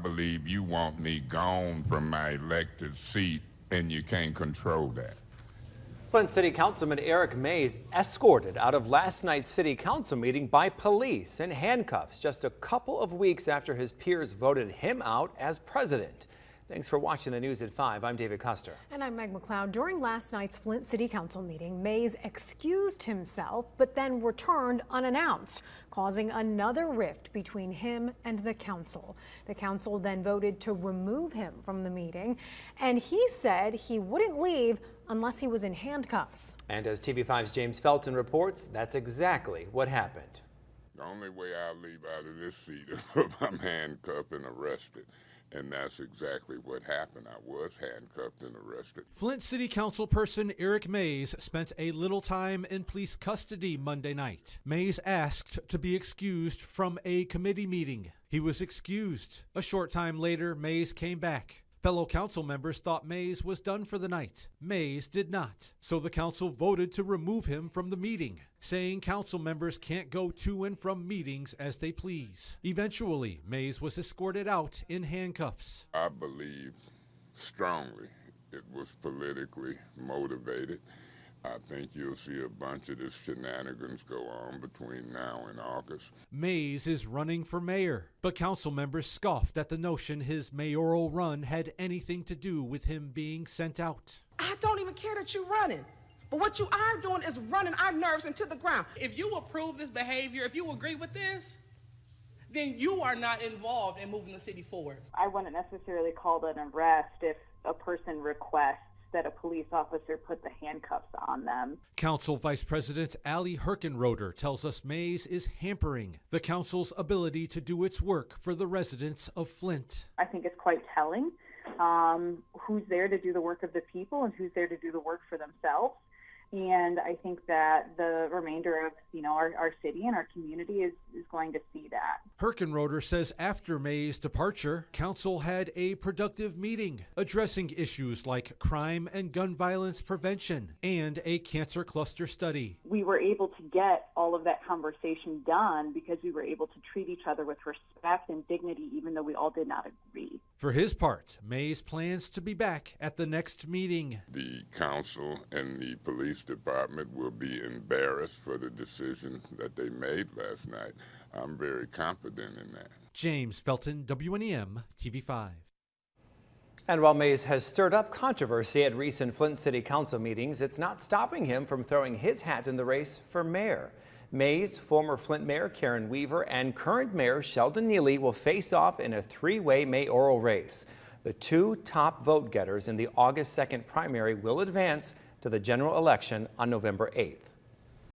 I believe you want me gone from my elected seat, and you can't control that. Flint City Councilman Eric Mays escorted out of last night's city council meeting by police in handcuffs just a couple of weeks after his peers voted him out as president. Thanks for watching the news at 5. I'm David Custer. And I'm Meg McLeod. During last night's Flint City Council meeting, Mays excused himself but then returned unannounced, causing another rift between him and the council. The council then voted to remove him from the meeting, and he said he wouldn't leave unless he was in handcuffs. And as TV5's James Felton reports, that's exactly what happened. The only way I'll leave out of this seat is if I'm handcuffed and arrested. And that's exactly what happened. I was handcuffed and arrested. Flint City Council person Eric Mays spent a little time in police custody Monday night. Mays asked to be excused from a committee meeting. He was excused. A short time later, Mays came back. Fellow council members thought Mays was done for the night. Mays did not. So the council voted to remove him from the meeting, saying council members can't go to and from meetings as they please. Eventually, Mays was escorted out in handcuffs. I believe strongly it was politically motivated. I think you'll see a bunch of this shenanigans go on between now and August. Mays is running for mayor, but council members scoffed at the notion his mayoral run had anything to do with him being sent out. I don't even care that you're running. But what you are doing is running our nerves into the ground. If you approve this behavior, if you agree with this, then you are not involved in moving the city forward. I wouldn't necessarily call it an arrest if a person requests that a police officer put the handcuffs on them. Council Vice President Allie Herkenroder tells us Mays is hampering the council's ability to do its work for the residents of Flint. I think it's quite telling who's there to do the work of the people and who's there to do the work for themselves. And I think that the remainder of, our city and our community is going to see that. Herkenroder says after May's departure, council had a productive meeting addressing issues like crime and gun violence prevention and a cancer cluster study. We were able to get all of that conversation done because we were able to treat each other with respect and dignity, even though we all did not agree. For his part, Mays plans to be back at the next meeting. The council and the police department will be embarrassed for the decision that they made last night. I'm very confident in that. James Felton, WNEM, TV5. And while Mays has stirred up controversy at recent Flint City Council meetings, it's not stopping him from throwing his hat in the race for mayor. Mays, former Flint Mayor Karen Weaver, and current Mayor Sheldon Neely will face off in a three-way mayoral race. The two top vote getters in the August 2nd primary will advance to the general election on November 8th.